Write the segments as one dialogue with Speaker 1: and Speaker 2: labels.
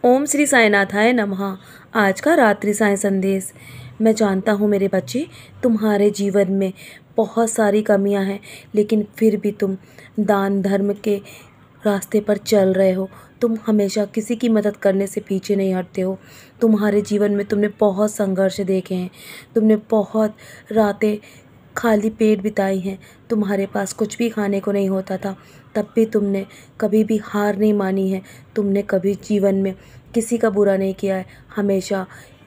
Speaker 1: ओम श्री साईनाथाय नमः। आज का रात्रि साईं संदेश। मैं जानता हूँ मेरे बच्चे, तुम्हारे जीवन में बहुत सारी कमियाँ हैं, लेकिन फिर भी तुम दान धर्म के रास्ते पर चल रहे हो। तुम हमेशा किसी की मदद करने से पीछे नहीं हटते हो। तुम्हारे जीवन में तुमने बहुत संघर्ष देखे हैं, तुमने बहुत रातें खाली पेट बिताई हैं। तुम्हारे पास कुछ भी खाने को नहीं होता था, तब भी तुमने कभी भी हार नहीं मानी है। तुमने कभी जीवन में किसी का बुरा नहीं किया है। हमेशा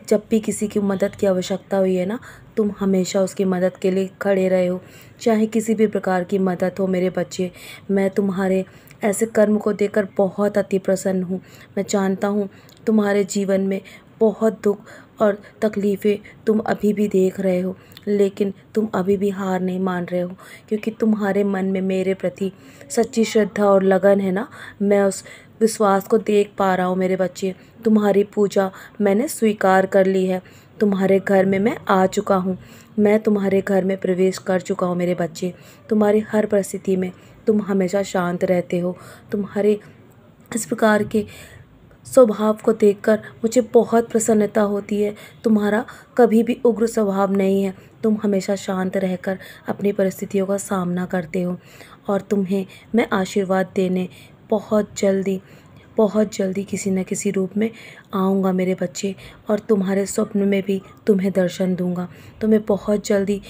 Speaker 1: जब भी किसी की मदद की आवश्यकता हुई है ना, तुम हमेशा उसकी मदद के लिए खड़े रहे हो, चाहे किसी भी प्रकार की मदद हो। मेरे बच्चे, मैं तुम्हारे ऐसे कर्म को देखकर बहुत अति प्रसन्न हूँ। मैं जानता हूँ तुम्हारे जीवन में बहुत दुख और तकलीफ़ें तुम अभी भी देख रहे हो, लेकिन तुम अभी भी हार नहीं मान रहे हो, क्योंकि तुम्हारे मन में मेरे प्रति सच्ची श्रद्धा और लगन है ना। मैं उस विश्वास को देख पा रहा हूँ मेरे बच्चे। तुम्हारी पूजा मैंने स्वीकार कर ली है। तुम्हारे घर में मैं आ चुका हूँ। मैं तुम्हारे घर में प्रवेश कर चुका हूँ मेरे बच्चे। तुम्हारी हर परिस्थिति में तुम हमेशा शांत रहते हो। तुम्हारे इस प्रकार के स्वभाव को देखकर मुझे बहुत प्रसन्नता होती है। तुम्हारा कभी भी उग्र स्वभाव नहीं है। तुम हमेशा शांत रहकर अपनी परिस्थितियों का सामना करते हो, और तुम्हें मैं आशीर्वाद देने बहुत जल्दी किसी न किसी रूप में आऊँगा मेरे बच्चे, और तुम्हारे स्वप्न में भी तुम्हें दर्शन दूँगा। तुम्हें बहुत जल्दी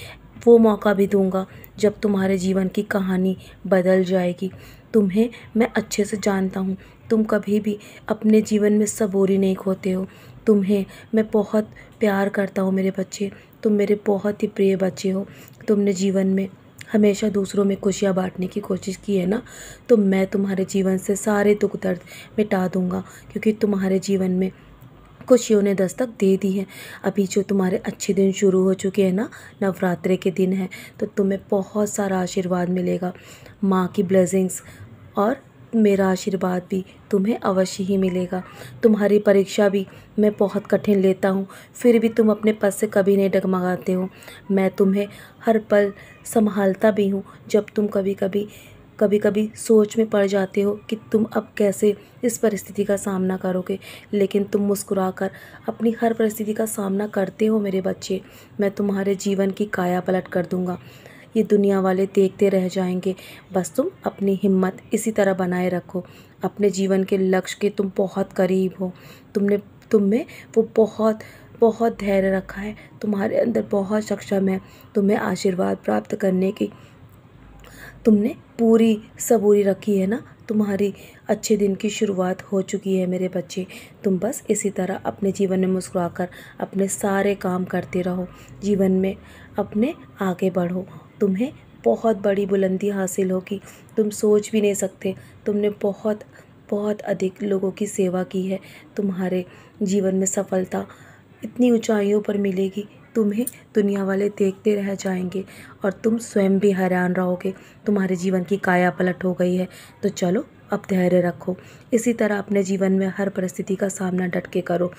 Speaker 1: वो मौका भी दूँगा जब तुम्हारे जीवन की कहानी बदल जाएगी। तुम्हें मैं अच्छे से जानता हूँ, तुम कभी भी अपने जीवन में सबूरी नहीं खोते हो। तुम्हें मैं बहुत प्यार करता हूँ मेरे बच्चे। तुम मेरे बहुत ही प्रिय बच्चे हो। तुमने जीवन में हमेशा दूसरों में खुशियाँ बांटने की कोशिश की है ना, तो मैं तुम्हारे जीवन से सारे दुख दर्द मिटा दूँगा, क्योंकि तुम्हारे जीवन में खुशियों ने दस्तक दे दी है। अभी जो तुम्हारे अच्छे दिन शुरू हो चुके हैं ना, नवरात्रि के दिन हैं, तो तुम्हें बहुत सारा आशीर्वाद मिलेगा। माँ की ब्लेसिंग्स और मेरा आशीर्वाद भी तुम्हें अवश्य ही मिलेगा। तुम्हारी परीक्षा भी मैं बहुत कठिन लेता हूँ, फिर भी तुम अपने पद से कभी नहीं डगमगाते हो। मैं तुम्हें हर पल संभालता भी हूँ। जब तुम कभी कभी सोच में पड़ जाते हो कि तुम अब कैसे इस परिस्थिति का सामना करोगे, लेकिन तुम मुस्कुराकर अपनी हर परिस्थिति का सामना करते हो मेरे बच्चे। मैं तुम्हारे जीवन की काया पलट कर दूँगा। ये दुनिया वाले देखते रह जाएंगे। बस तुम अपनी हिम्मत इसी तरह बनाए रखो। अपने जीवन के लक्ष्य के तुम बहुत करीब हो। तुम में वो बहुत धैर्य रखा है। तुम्हारे अंदर बहुत सक्षम है। तुम्हें आशीर्वाद प्राप्त करने की तुमने पूरी सबूरी रखी है ना। तुम्हारी अच्छे दिन की शुरुआत हो चुकी है मेरे बच्चे। तुम बस इसी तरह अपने जीवन में मुस्कुराकर अपने सारे काम करते रहो। जीवन में अपने आगे बढ़ो। तुम्हें बहुत बड़ी बुलंदी हासिल होगी। तुम सोच भी नहीं सकते। तुमने बहुत अधिक लोगों की सेवा की है। तुम्हारे जीवन में सफलता इतनी ऊंचाइयों पर मिलेगी, तुम्हें दुनिया वाले देखते रह जाएंगे, और तुम स्वयं भी हैरान रहोगे। तुम्हारे जीवन की काया पलट हो गई है। तो चलो, अब धैर्य रखो। इसी तरह अपने जीवन में हर परिस्थिति का सामना डट के करो।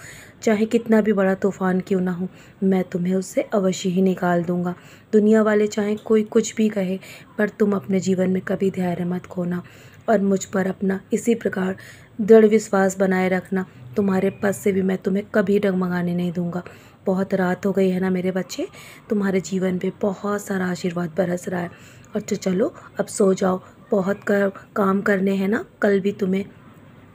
Speaker 1: चाहे कितना भी बड़ा तूफान क्यों ना हो, मैं तुम्हें उससे अवश्य ही निकाल दूंगा। दुनिया वाले चाहे कोई कुछ भी कहे, पर तुम अपने जीवन में कभी धैर्य मत खोना, और मुझ पर अपना इसी प्रकार दृढ़ विश्वास बनाए रखना। तुम्हारे पद से भी मैं तुम्हें कभी डगमगाने नहीं दूंगा। बहुत रात हो गई है ना मेरे बच्चे। तुम्हारे जीवन पे बहुत सारा आशीर्वाद बरस रहा है। और तो चलो, अब सो जाओ। बहुत काम करने हैं ना कल भी तुम्हें,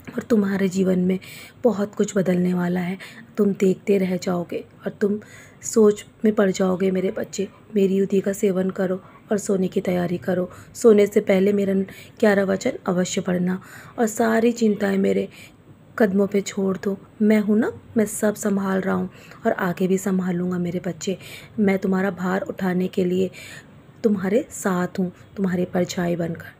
Speaker 1: और तुम्हारे जीवन में बहुत कुछ बदलने वाला है। तुम देखते रह जाओगे और तुम सोच में पड़ जाओगे मेरे बच्चे। मेरी युद्धि का सेवन करो और सोने की तैयारी करो। सोने से पहले मेरा 11 वचन अवश्य पढ़ना, और सारी चिंताएं मेरे कदमों पे छोड़ दो। मैं हूँ ना, मैं सब संभाल रहा हूँ, और आगे भी संभालूंगा मेरे बच्चे। मैं तुम्हारा भार उठाने के लिए तुम्हारे साथ हूँ, तुम्हारी परछाई बनकर।